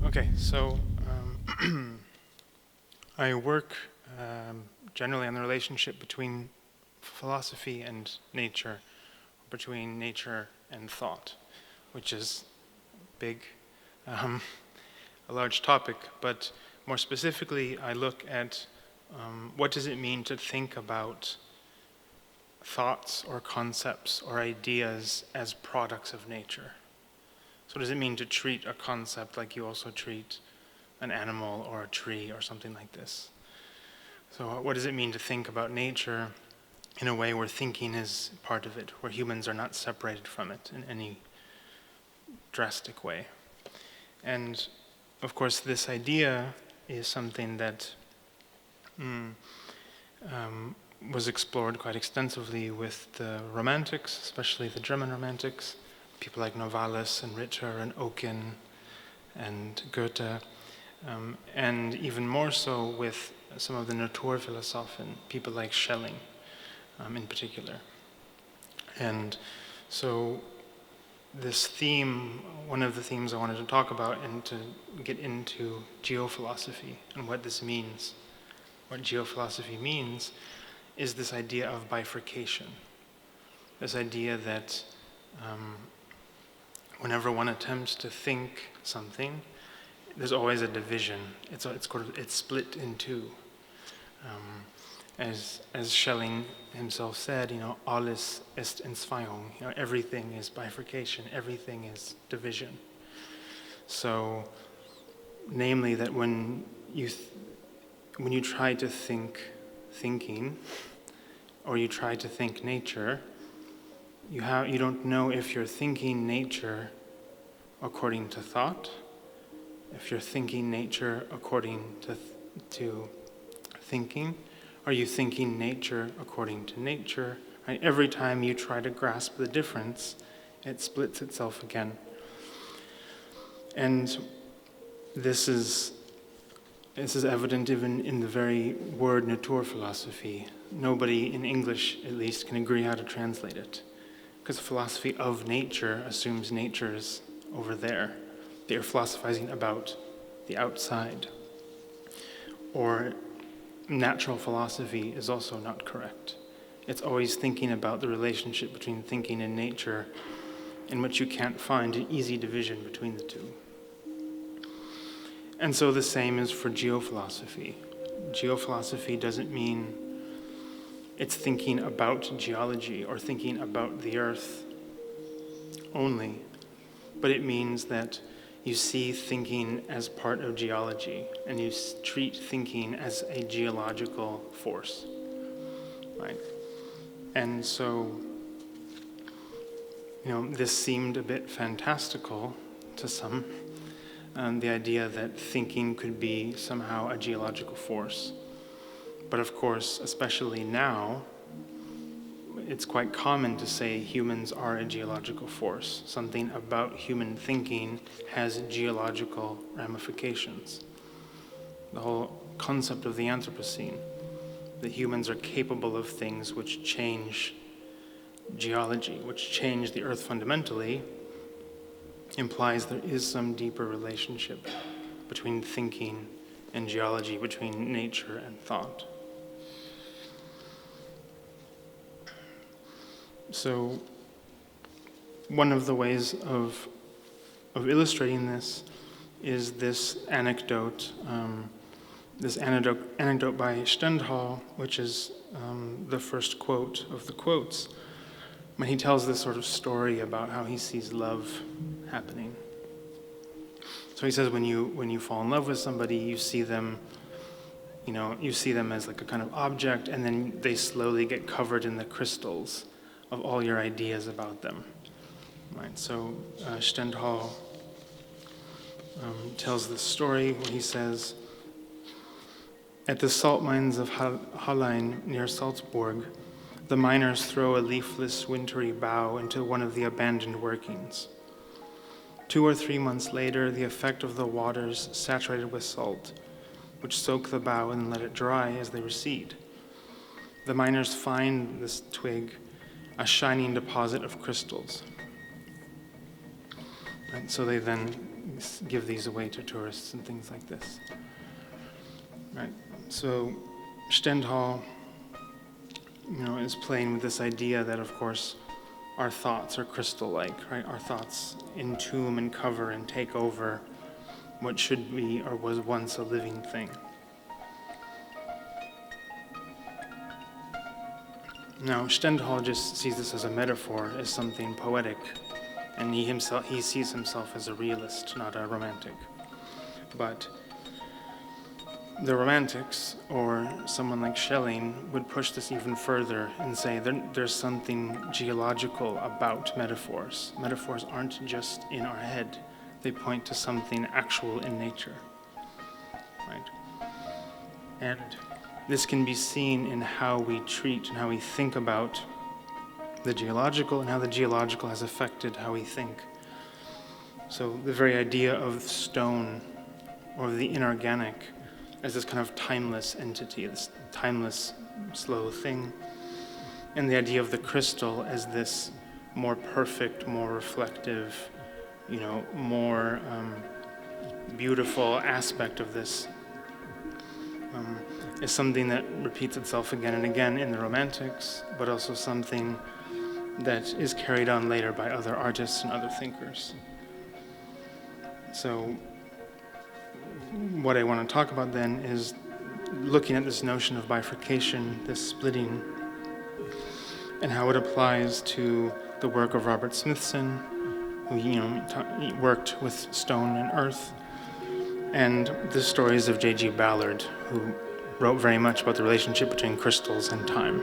Okay, so I work generally on the relationship between philosophy and nature, between nature and thought, which is big, a large topic, but more specifically, I look at what does it mean to think about thoughts or concepts or ideas as products of nature. So what does it mean to treat a concept like you also treat an animal or a tree or something like this? So what does it mean to think about nature in a way where thinking is part of it, where humans are not separated from it in any drastic way? And of course, this idea is something that was explored quite extensively with the Romantics, especially the German Romantics, people like Novalis and Ritter and Oken and Goethe, and even more so with some of the Naturphilosophen, people like Schelling in particular. And so this theme, one of the themes I wanted to talk about and to get into geophilosophy and what this means, what geophilosophy means, is this idea of bifurcation. This idea that whenever one attempts to think something, there's always a division. It's split in two. As Schelling himself said, alles ist Entzweiung. Everything is bifurcation. Everything is division. So, namely, that when you try to think thinking, or you try to think nature, you don't know if you're thinking nature according to thought, if you're thinking nature according to thinking, are you thinking nature according to nature? Right? Every time you try to grasp the difference, it splits itself again. And this is evident even in the very word Naturphilosophy. Nobody in English, at least, can agree how to translate it. Because philosophy of nature assumes nature is over there. They are philosophizing about the outside. Or natural philosophy is also not correct. It's always thinking about the relationship between thinking and nature, in which you can't find an easy division between the two. And so the same is for geophilosophy. Geophilosophy doesn't mean it's thinking about geology or thinking about the earth only, but it means that you see thinking as part of geology, and you treat thinking as a geological force, right? And so, this seemed a bit fantastical to some, the idea that thinking could be somehow a geological force. But of course, especially now, it's quite common to say humans are a geological force. Something about human thinking has geological ramifications. The whole concept of the Anthropocene, that humans are capable of things which change geology, which change the earth fundamentally, implies there is some deeper relationship between thinking and geology, between nature and thought. So one of the ways of illustrating this is this anecdote by Stendhal, which is the first quote of the quotes, when he tells this sort of story about how he sees love happening. So he says when you fall in love with somebody, you see them as like a kind of object, and then they slowly get covered in the crystals of all your ideas about them. Right? So Stendhal tells this story where he says, at the salt mines of Hallein near Salzburg, the miners throw a leafless, wintry bough into one of the abandoned workings. 2 or 3 months later, the effect of the waters saturated with salt, which soak the bough and let it dry as they recede. The miners find this twig a shining deposit of crystals. And so they then give these away to tourists and things like this. Right. So Stendhal, is playing with this idea that, of course, our thoughts are crystal-like, right? Our thoughts entomb and cover and take over what should be or was once a living thing. Now, Stendhal just sees this as a metaphor, as something poetic, and he sees himself as a realist, not a romantic. But the Romantics, or someone like Schelling, would push this even further and say there's something geological about metaphors. Metaphors aren't just in our head. They point to something actual in nature, right? And this can be seen in how we treat and how we think about the geological and how the geological has affected how we think. So the very idea of stone or the inorganic as this kind of timeless entity, this timeless, slow thing, and the idea of the crystal as this more perfect, more reflective, more beautiful aspect of this is something that repeats itself again and again in the Romantics, but also something that is carried on later by other artists and other thinkers. So what I want to talk about then is looking at this notion of bifurcation, this splitting, and how it applies to the work of Robert Smithson, who worked with stone and earth, and the stories of J.G. Ballard, who wrote very much about the relationship between crystals and time.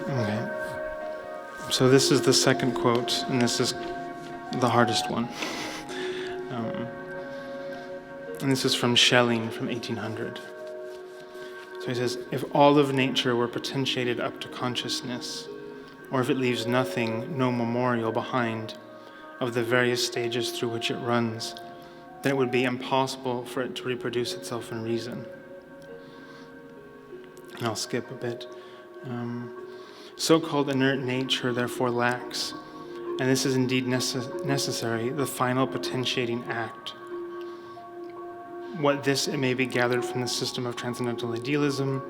Okay. So this is the second quote, and this is the hardest one. And this is from Schelling from 1800. So he says, if all of nature were potentiated up to consciousness, or if it leaves nothing, no memorial behind of the various stages through which it runs, then it would be impossible for it to reproduce itself in reason. And I'll skip a bit. So-called inert nature therefore lacks, and this is indeed necessary, the final potentiating act. What this, it may be gathered from the system of transcendental idealism,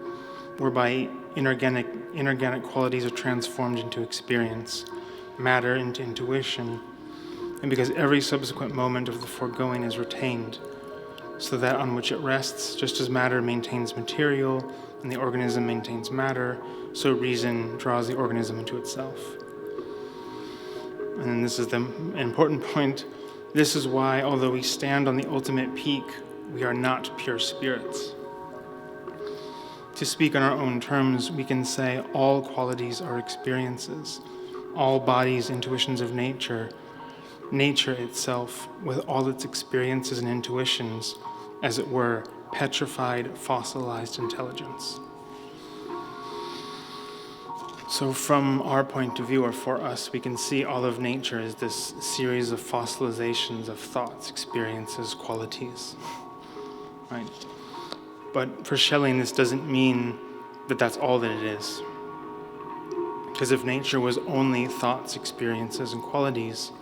whereby inorganic qualities are transformed into experience, matter into intuition, and because every subsequent moment of the foregoing is retained, so that on which it rests, just as matter maintains material and the organism maintains matter, so reason draws the organism into itself. And this is the important point. This is why, although we stand on the ultimate peak, we are not pure spirits. To speak on our own terms, we can say all qualities are experiences, all bodies intuitions of nature, nature itself with all its experiences and intuitions, as it were, petrified, fossilized intelligence. So from our point of view, or for us, we can see all of nature as this series of fossilizations of thoughts, experiences, qualities, right? But for Schelling, this doesn't mean that that's all that it is. Because if nature was only thoughts, experiences, and qualities,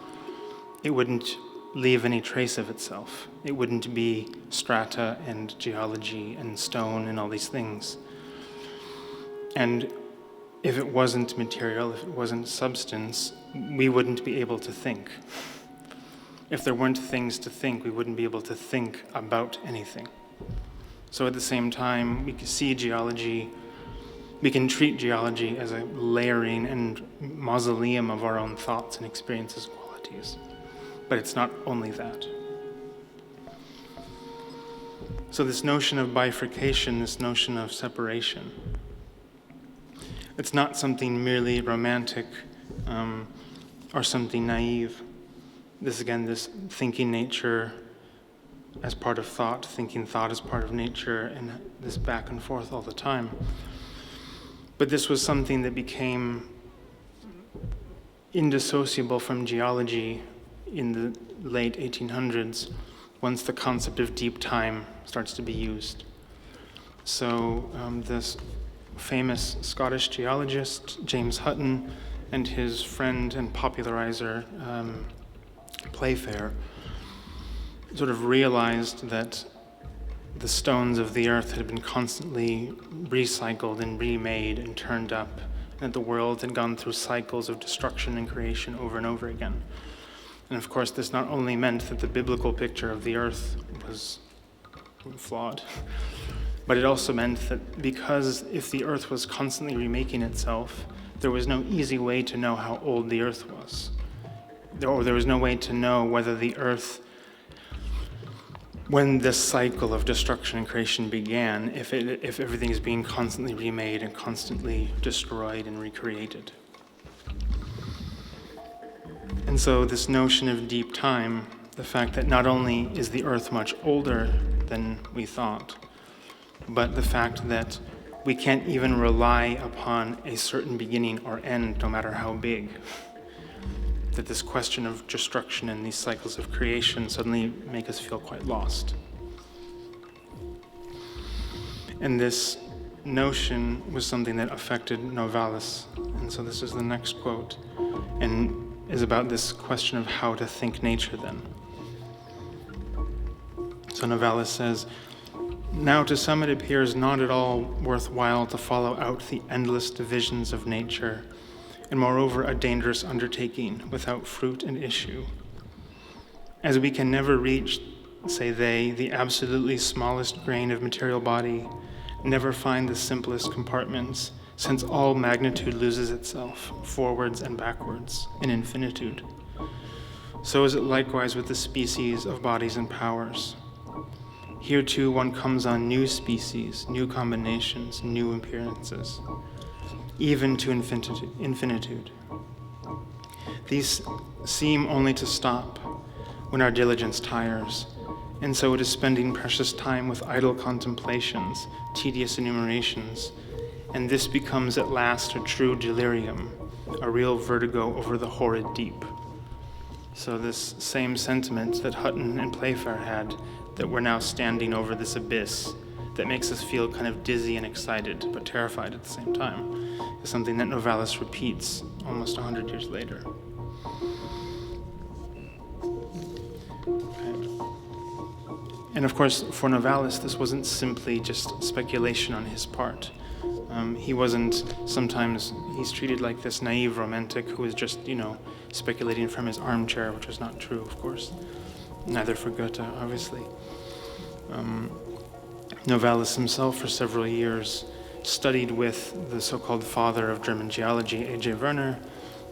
it wouldn't leave any trace of itself. It wouldn't be strata and geology and stone and all these things. And if it wasn't material, if it wasn't substance, we wouldn't be able to think. If there weren't things to think, we wouldn't be able to think about anything. So at the same time, we can see geology, we can treat geology as a layering and mausoleum of our own thoughts and experiences and qualities. But it's not only that. So this notion of bifurcation, this notion of separation, it's not something merely romantic or something naive. This, again, this thinking nature as part of thought, thinking thought as part of nature, and this back and forth all the time. But this was something that became indissociable from geology in the late 1800s, once the concept of deep time starts to be used. So this famous Scottish geologist, James Hutton, and his friend and popularizer Playfair sort of realized that the stones of the earth had been constantly recycled and remade and turned up, and that the world had gone through cycles of destruction and creation over and over again. And of course, this not only meant that the biblical picture of the earth was flawed, but it also meant that because if the earth was constantly remaking itself, there was no easy way to know how old the earth was. Or there was no way to know whether the earth, when this cycle of destruction and creation began, if everything is being constantly remade and constantly destroyed and recreated. And so this notion of deep time, the fact that not only is the earth much older than we thought, but the fact that we can't even rely upon a certain beginning or end, no matter how big. That this question of destruction and these cycles of creation suddenly make us feel quite lost. And this notion was something that affected Novalis. And so this is the next quote, and is about this question of how to think nature then. So Novalis says, "Now to some it appears not at all worthwhile to follow out the endless divisions of nature, and moreover a dangerous undertaking without fruit and issue. As we can never reach, say they, the absolutely smallest grain of material body, never find the simplest compartments, since all magnitude loses itself, forwards and backwards, in infinitude. So is it likewise with the species of bodies and powers. Here too one comes on new species, new combinations, new appearances, even to infinitude. These seem only to stop when our diligence tires, and so it is spending precious time with idle contemplations, tedious enumerations, and this becomes at last a true delirium, a real vertigo over the horrid deep." So this same sentiment that Hutton and Playfair had, that we're now standing over this abyss that makes us feel kind of dizzy and excited, but terrified at the same time, is something that Novalis repeats almost 100 years later. Okay. And of course, for Novalis, this wasn't simply just speculation on his part. He wasn't, sometimes he's treated like this naive romantic who is just, speculating from his armchair, which was not true, of course. Neither for Goethe, obviously. Novalis himself, for several years, studied with the so-called father of German geology, A.J. Werner,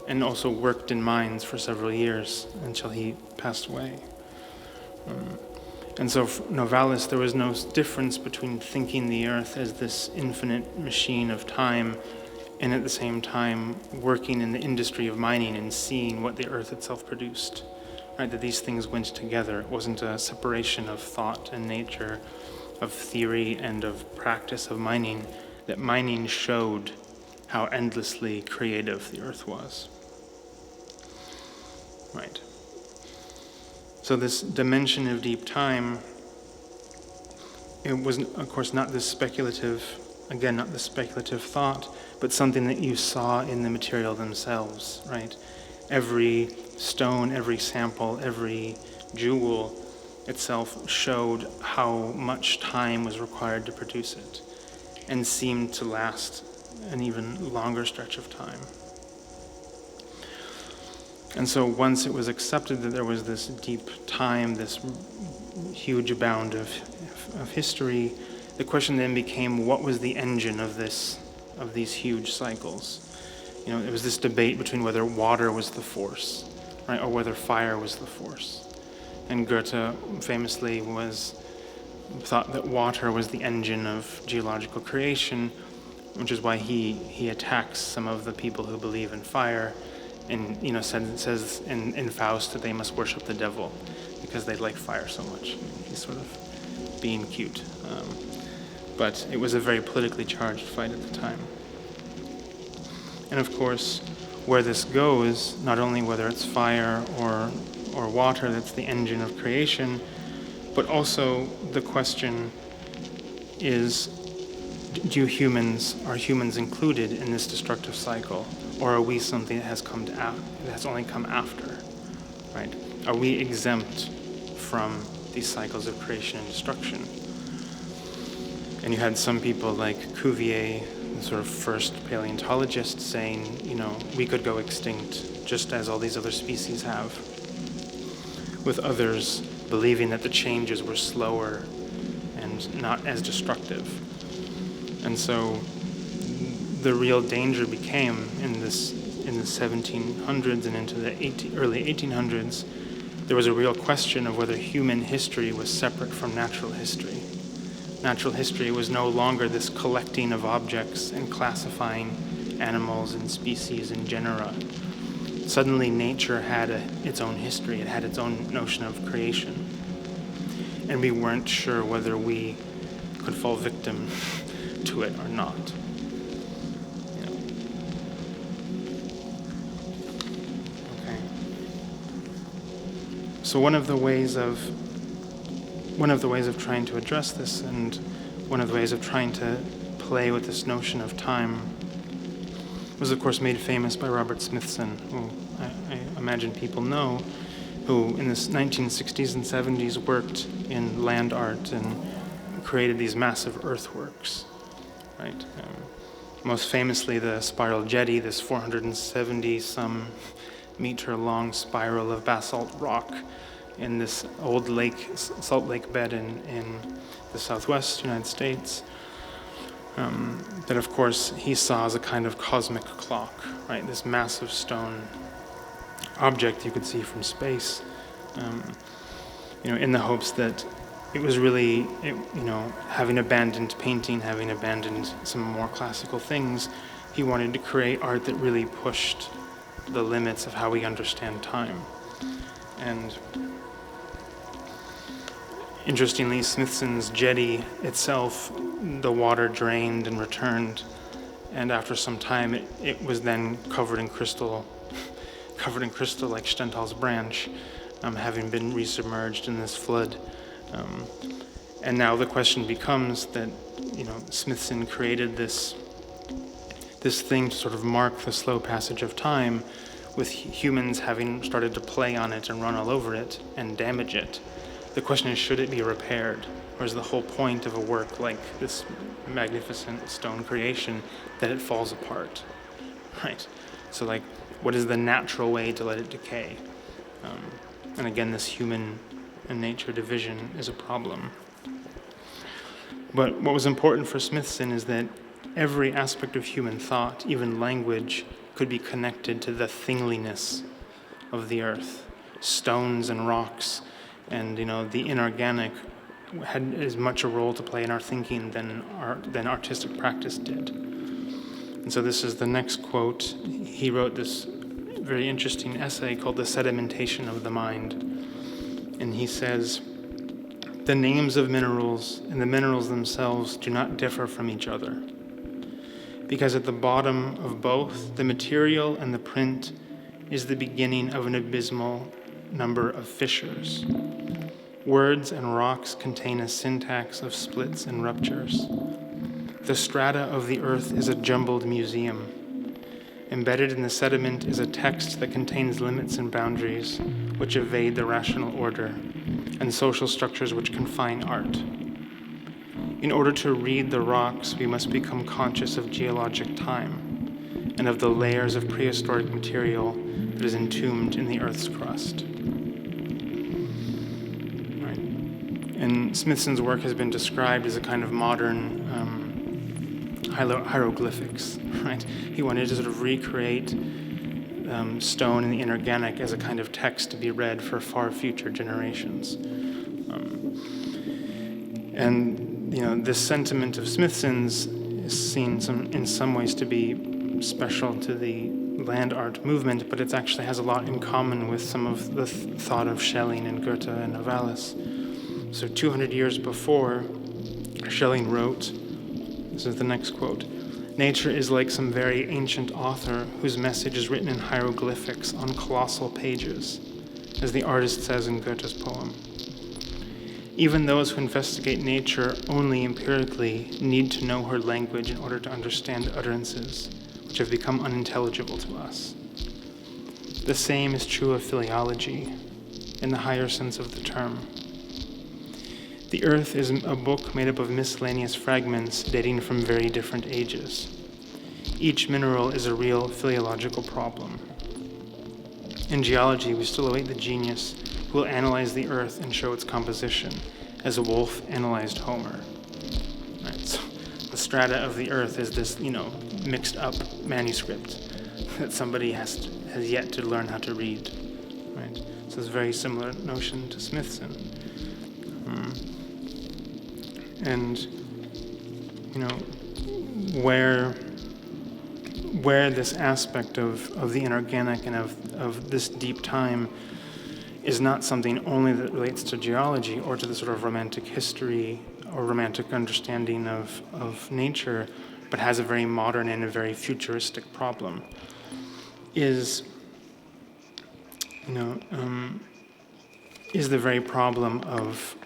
and also worked in mines for several years until he passed away. And so for Novalis, there was no difference between thinking the earth as this infinite machine of time and at the same time working in the industry of mining and seeing what the earth itself produced. Right, that these things went together. It wasn't a separation of thought and nature, of theory and of practice of mining, that mining showed how endlessly creative the earth was. Right. So this dimension of deep time, it was, of course, not this speculative thought, but something that you saw in the material themselves, right? Every stone, every sample, every jewel itself showed how much time was required to produce it, and seemed to last an even longer stretch of time. And so once it was accepted that there was this deep time, this huge bound of history, the question then became, what was the engine of these huge cycles? It was this debate between whether water was the force, right, or whether fire was the force. And Goethe famously thought that water was the engine of geological creation, which is why he attacks some of the people who believe in fire, and says in Faust that they must worship the devil because they like fire so much. He's sort of being cute, but it was a very politically charged fight at the time. And of course, where this goes, not only whether it's fire or water that's the engine of creation, but also the question is, are humans included in this destructive cycle, or are we something that has only come after, right? Are we exempt from these cycles of creation and destruction? And you had some people like Cuvier, the sort of first paleontologist, saying, we could go extinct just as all these other species have, with others believing that the changes were slower and not as destructive. And so the real danger became in the 1700s and into the early 1800s, there was a real question of whether human history was separate from natural history. Natural history was no longer this collecting of objects and classifying animals and species and genera. Suddenly nature had its own history, it had its own notion of creation. And we weren't sure whether we could fall victim to it or not. Okay. So one of the ways of trying to address this, and one of the ways of trying to play with this notion of time, was of course made famous by Robert Smithson, who I imagine people know, who in the 1960s and 70s worked in land art and created these massive earthworks, right? Most famously the spiral jetty, this 470-some meter long spiral of basalt rock in this old salt lake bed in the southwest United States, that of course he saw as a kind of cosmic clock, right? This massive stone object you could see from space, in the hopes that it was really, having abandoned painting, having abandoned some more classical things, he wanted to create art that really pushed the limits of how we understand time. And interestingly, Smithson's jetty itself, the water drained and returned, and after some time it was then covered in crystal like Stendhal's branch, having been resubmerged in this flood. And now the question becomes that, Smithson created this thing to sort of mark the slow passage of time, with humans having started to play on it and run all over it and damage it. The question is, should it be repaired? Or is the whole point of a work like this magnificent stone creation that it falls apart, right? So what is the natural way to let it decay? And again, this human and nature division is a problem. But what was important for Smithson is that every aspect of human thought, even language, could be connected to the thingliness of the earth. Stones and rocks and the inorganic had as much a role to play in our thinking than artistic practice did. And so this is the next quote. He wrote this very interesting essay called The Sedimentation of the Mind. And he says, "The names of minerals and the minerals themselves do not differ from each other, because at the bottom of both, the material and the print is the beginning of an abysmal number of fissures. Words and rocks contain a syntax of splits and ruptures. The strata of the earth is a jumbled museum. Embedded in the sediment is a text that contains limits and boundaries which evade the rational order, and social structures which confine art. In order to read the rocks, we must become conscious of geologic time and of the layers of prehistoric material that is entombed in the earth's crust." Right. And Smithson's work has been described as a kind of modern hieroglyphics, right? He wanted to sort of recreate stone and the inorganic as a kind of text to be read for far future generations. This sentiment of Smithson's is seen in some ways to be special to the land art movement, but it actually has a lot in common with some of the thought of Schelling and Goethe and Novalis. So 200 years before, Schelling wrote, this is the next quote, "Nature is like some very ancient author whose message is written in hieroglyphics on colossal pages, as the artist says in Goethe's poem. Even those who investigate nature only empirically need to know her language in order to understand utterances which have become unintelligible to us. The same is true of philology, in the higher sense of the term. The earth is a book made up of miscellaneous fragments dating from very different ages. Each mineral is a real philological problem. In geology, we still await the genius who will analyze the earth and show its composition, as Wolf analyzed Homer. Right, so the strata of the earth is this, mixed up manuscript that somebody has yet to learn how to read. Right? So it's a very similar notion to Smithson. And where this aspect of the inorganic and of this deep time is not something only that relates to geology or to the sort of romantic history or romantic understanding of nature, but has a very modern and a very futuristic problem, is the very problem of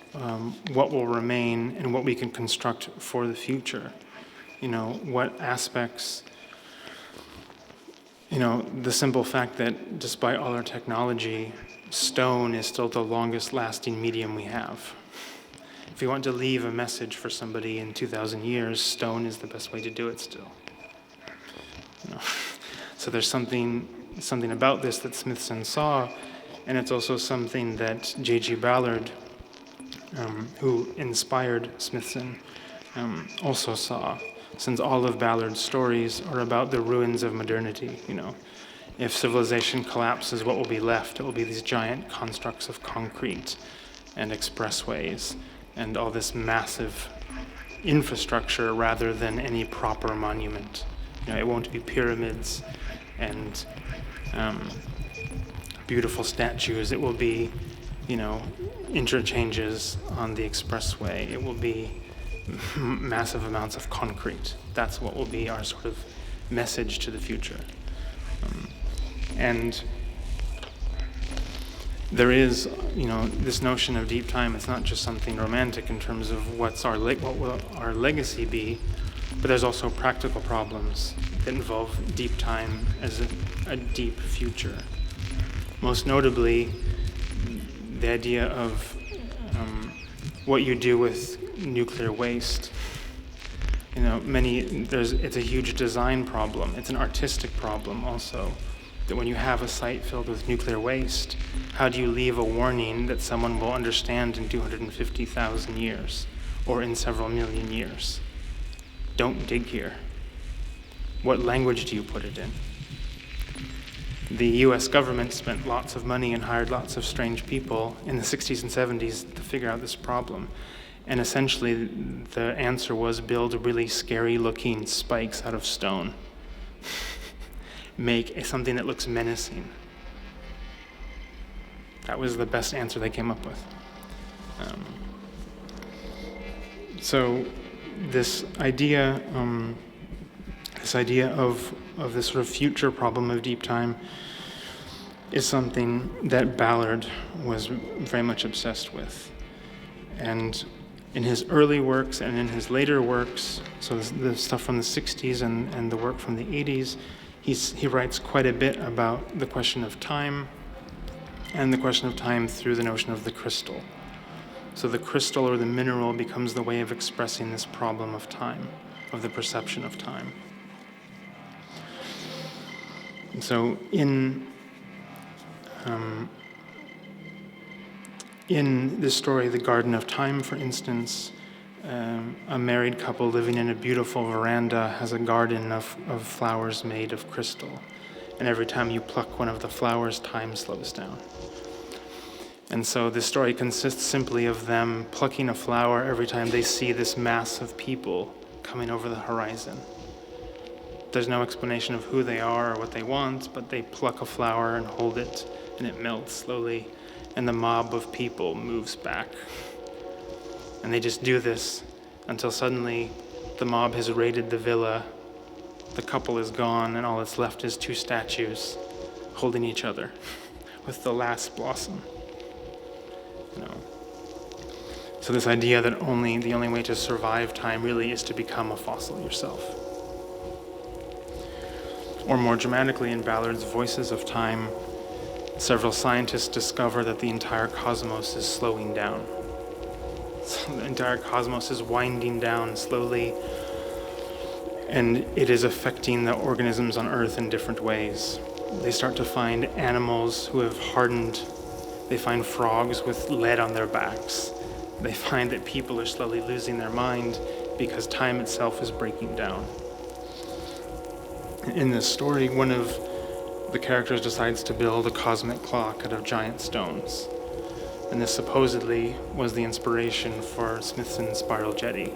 what will remain and what we can construct for the future. What aspects, the simple fact that despite all our technology, stone is still the longest lasting medium we have. If you want to leave a message for somebody in 2,000 years, stone is the best way to do it still. So there's something about this that Smithson saw, and it's also something that J.G. Ballard, who inspired Smithson, also saw, since all of Ballard's stories are about the ruins of modernity. If civilization collapses, what will be left? It will be these giant constructs of concrete and expressways and all this massive infrastructure rather than any proper monument. It won't be pyramids and beautiful statues. It will be, interchanges on the expressway. It will be massive amounts of concrete. That's what will be our sort of message to the future. And there is, this notion of deep time. It's not just something romantic in terms of what will our legacy be, but there's also practical problems that involve deep time as a deep future. Most notably, the idea of what you do with nuclear waste. It's a huge design problem. It's an artistic problem also. That when you have a site filled with nuclear waste, how do you leave a warning that someone will understand in 250,000 years or in several million years? Don't dig here. What language do you put it in? The US government spent lots of money and hired lots of strange people in the 60s and 70s to figure out this problem. And essentially, the answer was build really scary-looking spikes out of stone. Make something that looks menacing. That was the best answer they came up with. So this idea of this sort of future problem of deep time is something that Ballard was very much obsessed with. And in his early works and in his later works, so the stuff from the 60s and the work from the 80s, he writes quite a bit about the question of time, and the question of time through the notion of the crystal. So the crystal or the mineral becomes the way of expressing this problem of time, of the perception of time. And so in this story, The Garden of Time, for instance, a married couple living in a beautiful veranda has a garden of flowers made of crystal. And every time you pluck one of the flowers, time slows down. And so this story consists simply of them plucking a flower every time they see this mass of people coming over the horizon. There's no explanation of who they are or what they want, but they pluck a flower and hold it, and it melts slowly, and the mob of people moves back. And they just do this until suddenly the mob has raided the villa, the couple is gone, and all that's left is two statues holding each other with the last blossom. So this idea that the only way to survive time really is to become a fossil yourself. Or more dramatically, in Ballard's Voices of Time, several scientists discover that the entire cosmos is slowing down. So the entire cosmos is winding down slowly, and it is affecting the organisms on Earth in different ways. They start to find animals who have hardened. They find frogs with lead on their backs. They find that people are slowly losing their mind because time itself is breaking down. In this story, one of the characters decides to build a cosmic clock out of giant stones. And this supposedly was the inspiration for Smithson's spiral jetty,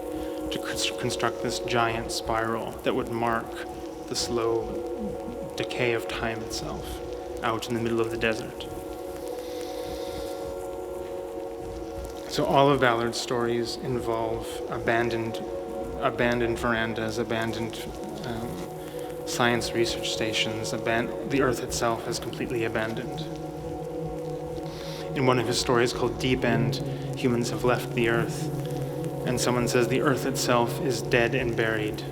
to construct this giant spiral that would mark the slow decay of time itself out in the middle of the desert. So all of Ballard's stories involve abandoned verandas, abandoned science research stations. The Earth itself is completely abandoned. In one of his stories called Deep End, humans have left the Earth, and someone says the Earth itself is dead and buried.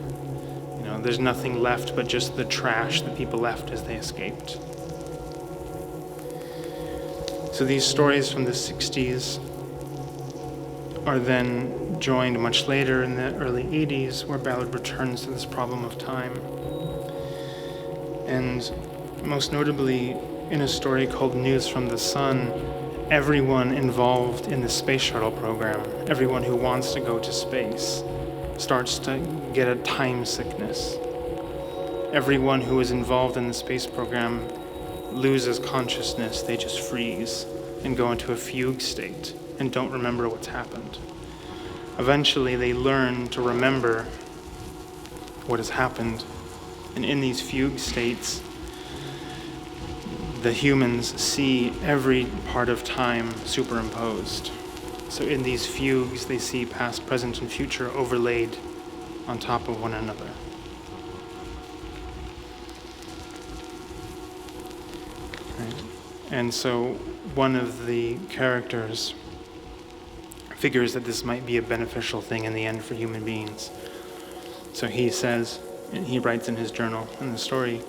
There's nothing left but just the trash that people left as they escaped. So these stories from the 60s are then joined much later in the early 80s, where Ballard returns to this problem of time. And most notably, in a story called News from the Sun, everyone involved in the space shuttle program, everyone who wants to go to space, starts to get a time sickness. Everyone who is involved in the space program loses consciousness. They just freeze and go into a fugue state and don't remember what's happened. Eventually, they learn to remember what has happened. And in these fugue states, the humans see every part of time superimposed. So in these fugues, they see past, present, and future overlaid on top of one another. Right. And so one of the characters figures that this might be a beneficial thing in the end for human beings. So he says, and he writes in his journal in the story,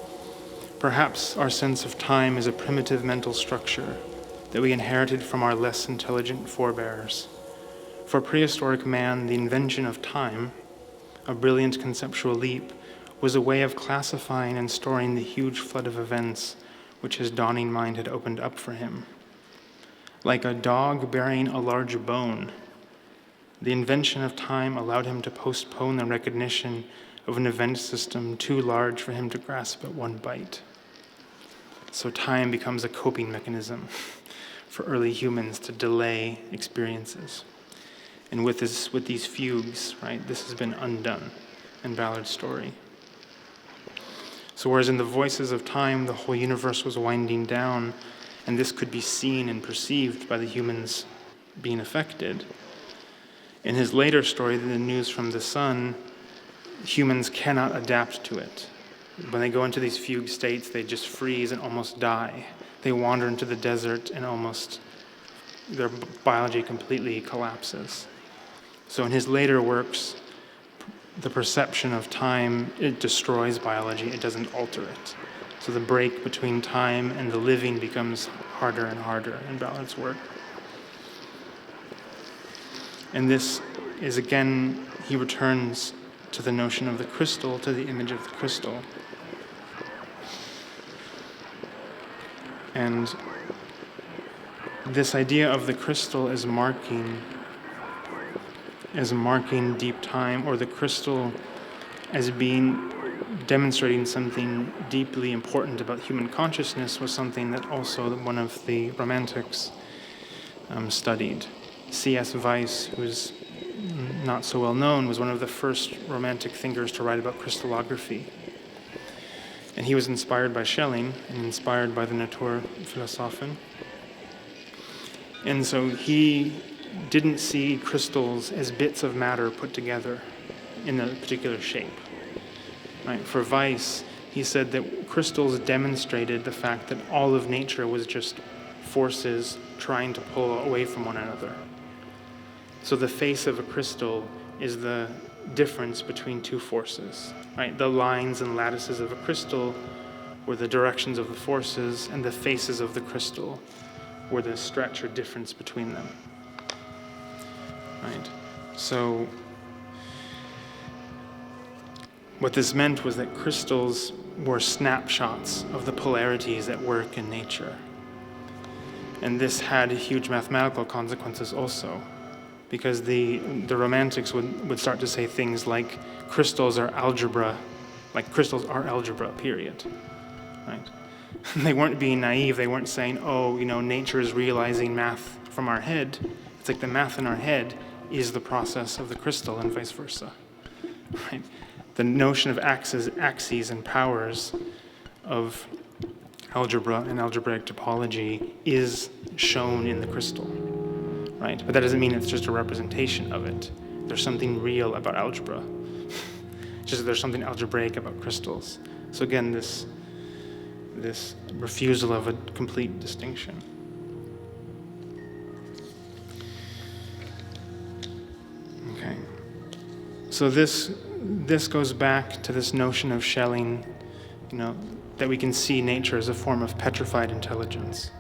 "Perhaps our sense of time is a primitive mental structure that we inherited from our less intelligent forebears. For prehistoric man, the invention of time, a brilliant conceptual leap, was a way of classifying and storing the huge flood of events which his dawning mind had opened up for him. Like a dog burying a large bone, the invention of time allowed him to postpone the recognition of an event system too large for him to grasp at one bite." So time becomes a coping mechanism for early humans to delay experiences. And with these fugues, right, this has been undone in Ballard's story. So whereas in the Voices of Time, the whole universe was winding down, and this could be seen and perceived by the humans being affected, in his later story, The News from the Sun, humans cannot adapt to it. When they go into these fugue states, they just freeze and almost die. They wander into the desert and their biology completely collapses. So in his later works, the perception of time, it destroys biology, it doesn't alter it. So the break between time and the living becomes harder and harder in Ballard's work. And this is, again, he returns to the notion of the crystal, to the image of the crystal. And this idea of the crystal as marking deep time, or the crystal as demonstrating something deeply important about human consciousness, was something that also one of the Romantics studied. C.S. Weiss, who's not so well known, was one of the first Romantic thinkers to write about crystallography. And he was inspired by Schelling and inspired by the Naturphilosophen. And so he didn't see crystals as bits of matter put together in a particular shape. Right? For Weiss, he said that crystals demonstrated the fact that all of nature was just forces trying to pull away from one another. So the face of a crystal is the difference between two forces, right? The lines and lattices of a crystal were the directions of the forces, and the faces of the crystal were the stretch or difference between them, right? So what this meant was that crystals were snapshots of the polarities at work in nature. And this had huge mathematical consequences also, because the Romantics would start to say things like crystals are algebra, period, right? They weren't being naive. They weren't saying, nature is realizing math from our head. It's like the math in our head is the process of the crystal and vice versa, right? The notion of axes and powers of algebra and algebraic topology is shown in the crystal, right? But that doesn't mean it's just a representation of it. There's something real about algebra. Just that there's something algebraic about crystals. So again, this refusal of a complete distinction. Okay. So this goes back to this notion of Schelling, that we can see nature as a form of petrified intelligence,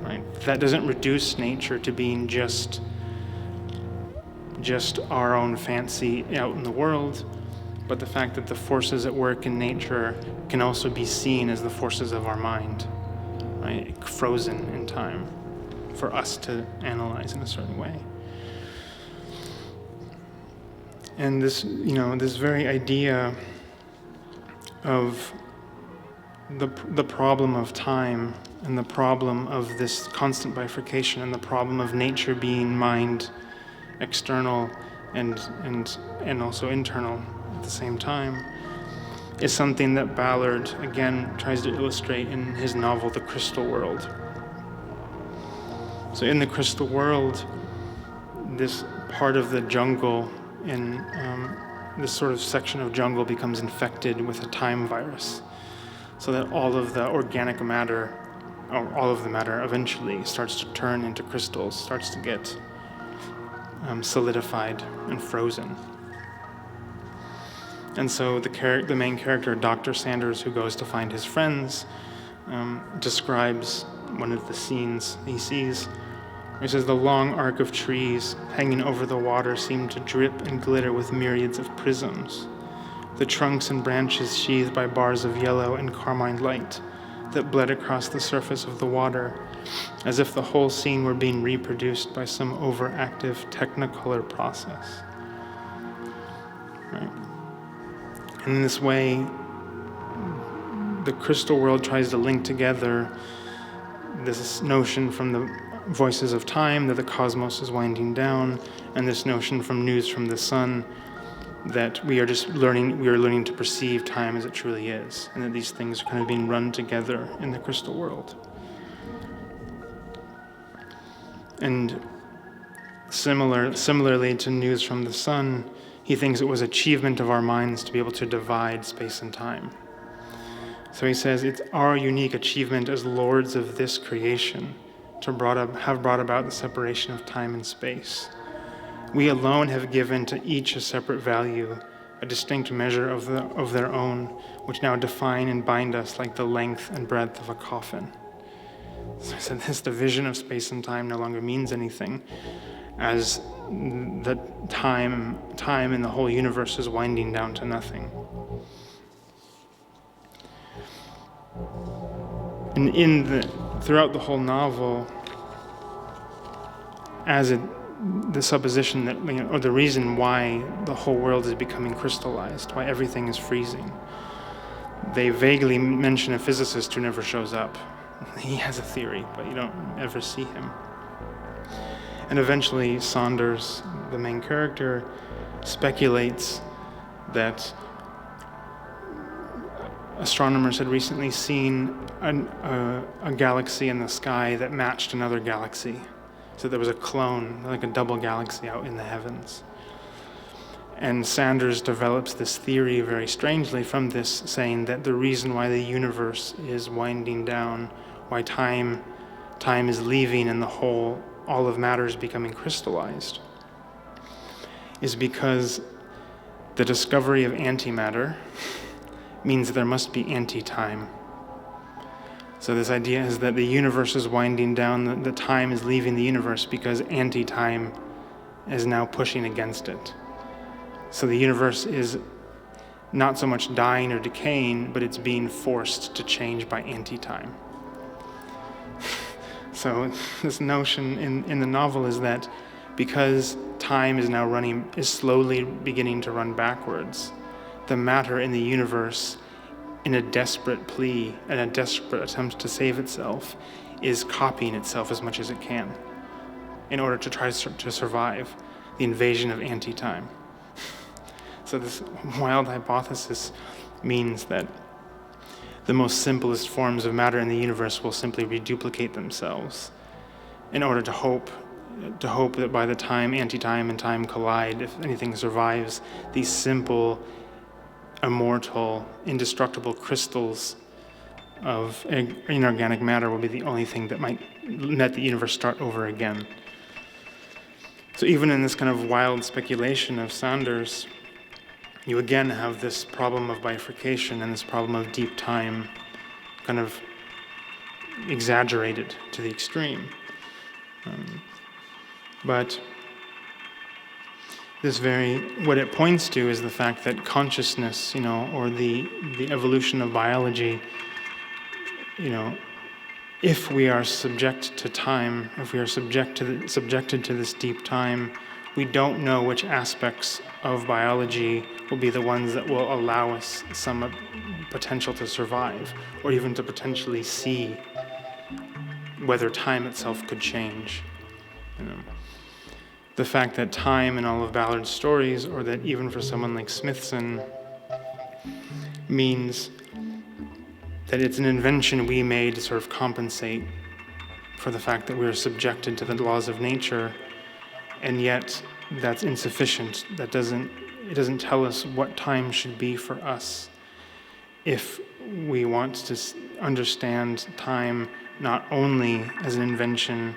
right? That doesn't reduce nature to being just our own fancy out in the world, but the fact that the forces at work in nature can also be seen as the forces of our mind, right? Frozen in time for us to analyze in a certain way. And this very idea of the problem of time and the problem of this constant bifurcation and the problem of nature being mind external and also internal at the same time is something that Ballard again tries to illustrate in his novel The Crystal World. So in The Crystal World, this part of the jungle in this sort of section of jungle becomes infected with a time virus, so that all of the organic matter, or all of the matter eventually starts to turn into crystals, starts to get solidified and frozen. And so the main character, Dr. Sanders, who goes to find his friends, describes one of the scenes he sees. He says, "The long arc of trees hanging over the water seemed to drip and glitter with myriads of prisms, the trunks and branches sheathed by bars of yellow and carmine light that bled across the surface of the water, as if the whole scene were being reproduced by some overactive technicolor process." Right? And in this way, the crystal world tries to link together this notion from the voices of time that the cosmos is winding down, and this notion from News from the Sun that we are learning to perceive time as it truly is, and that these things are kind of being run together in the crystal world. And similarly to News from the Sun, he thinks it was achievement of our minds to be able to divide space and time. So he says, it's our unique achievement as lords of this creation to have brought about the separation of time and space. We alone have given to each a separate value, a distinct measure of their own, which now define and bind us like the length and breadth of a coffin. So I said, this division of space and time no longer means anything, as the time in the whole universe is winding down to nothing. And throughout the whole novel, the supposition that, or the reason why the whole world is becoming crystallized, why everything is freezing, they vaguely mention a physicist who never shows up. He has a theory, but you don't ever see him. And eventually Saunders, the main character, speculates that astronomers had recently seen a galaxy in the sky that matched another galaxy. So there was a clone, like a double galaxy out in the heavens. And Sanders develops this theory very strangely from this, saying that the reason why the universe is winding down, why time is leaving and all of matter is becoming crystallized, is because the discovery of antimatter means there must be anti-time. So this idea is that the universe is winding down, the time is leaving the universe because anti-time is now pushing against it. So the universe is not so much dying or decaying, but it's being forced to change by anti-time. So this notion in the novel is that because time is now is slowly beginning to run backwards, the matter in the universe, in a desperate plea and a desperate attempt to save itself, is copying itself as much as it can in order to try to survive the invasion of anti-time. So this wild hypothesis means that the most simplest forms of matter in the universe will simply reduplicate themselves in order to hope that by the time anti-time and time collide, if anything survives, these simple, immortal, indestructible crystals of inorganic matter will be the only thing that might let the universe start over again. So even in this kind of wild speculation of Sanders, you again have this problem of bifurcation and this problem of deep time kind of exaggerated to the extreme. But what it points to is the fact that consciousness, or the evolution of biology, if we are subject to time, if we are subjected to this deep time, we don't know which aspects of biology will be the ones that will allow us some potential to survive, or even to potentially see whether time itself could change. The fact that time in all of Ballard's stories, or that even for someone like Smithson, means that it's an invention we made to sort of compensate for the fact that we are subjected to the laws of nature, and yet that's insufficient. It doesn't tell us what time should be for us if we want to understand time not only as an invention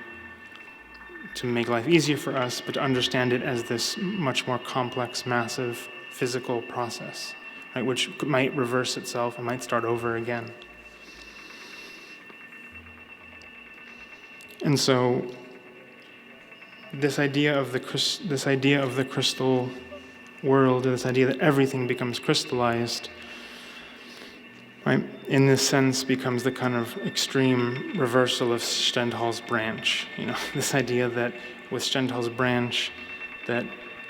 to make life easier for us, but to understand it as this much more complex, massive physical process, right, which might reverse itself and might start over again. And so this idea of the crystal world, this idea that everything becomes crystallized, right, in this sense becomes the kind of extreme reversal of Stendhal's branch. This idea that with Stendhal's branch, that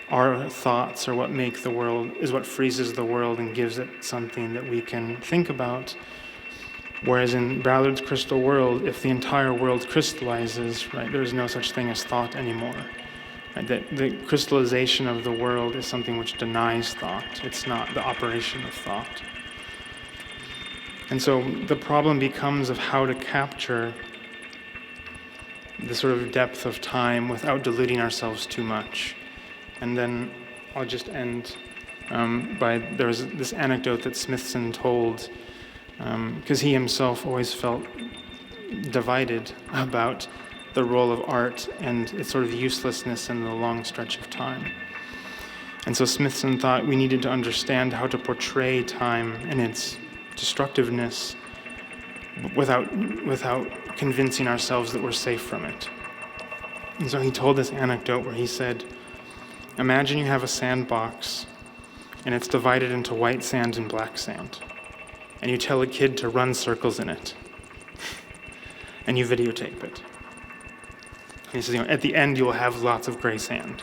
our thoughts are what make the world, is what freezes the world and gives it something that we can think about. Whereas in Ballard's crystal world, if the entire world crystallizes, right, there is no such thing as thought anymore. Right? That the crystallization of the world is something which denies thought. It's not the operation of thought. And so the problem becomes of how to capture the sort of depth of time without diluting ourselves too much. And then I'll just end there was this anecdote that Smithson told, because he himself always felt divided about the role of art and its sort of uselessness in the long stretch of time. And so Smithson thought we needed to understand how to portray time and its destructiveness without convincing ourselves that we're safe from it. And so he told this anecdote where he said, imagine you have a sandbox and it's divided into white sand and black sand, and you tell a kid to run circles in it, and you videotape it. And he says, at the end you will have lots of gray sand,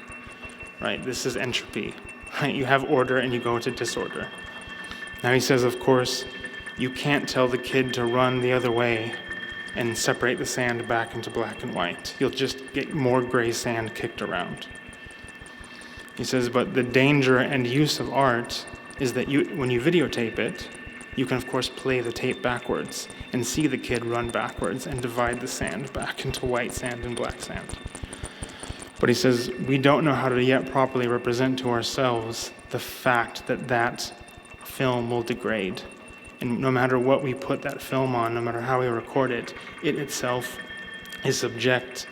right? This is entropy, right? You have order and you go to disorder. Now he says, of course, you can't tell the kid to run the other way and separate the sand back into black and white. You'll just get more gray sand kicked around. He says, but the danger and use of art is that when you videotape it, you can of course play the tape backwards and see the kid run backwards and divide the sand back into white sand and black sand. But he says, we don't know how to yet properly represent to ourselves the fact that that film will degrade. And no matter what we put that film on, no matter how we record it, it itself is subject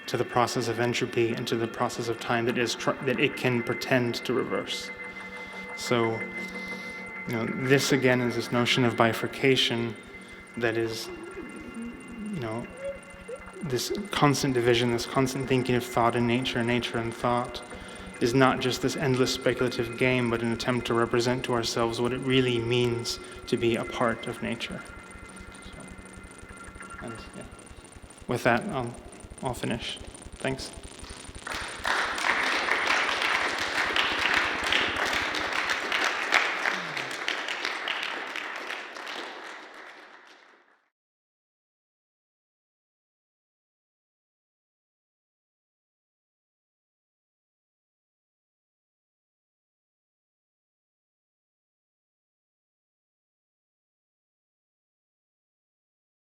to the process of entropy and to the process of time that it can pretend to reverse. So, this again is this notion of bifurcation that is, this constant division, this constant thinking of thought and nature and thought is not just this endless speculative game, but an attempt to represent to ourselves what it really means to be a part of nature. So, and yeah. With that, I'll finish. Thanks.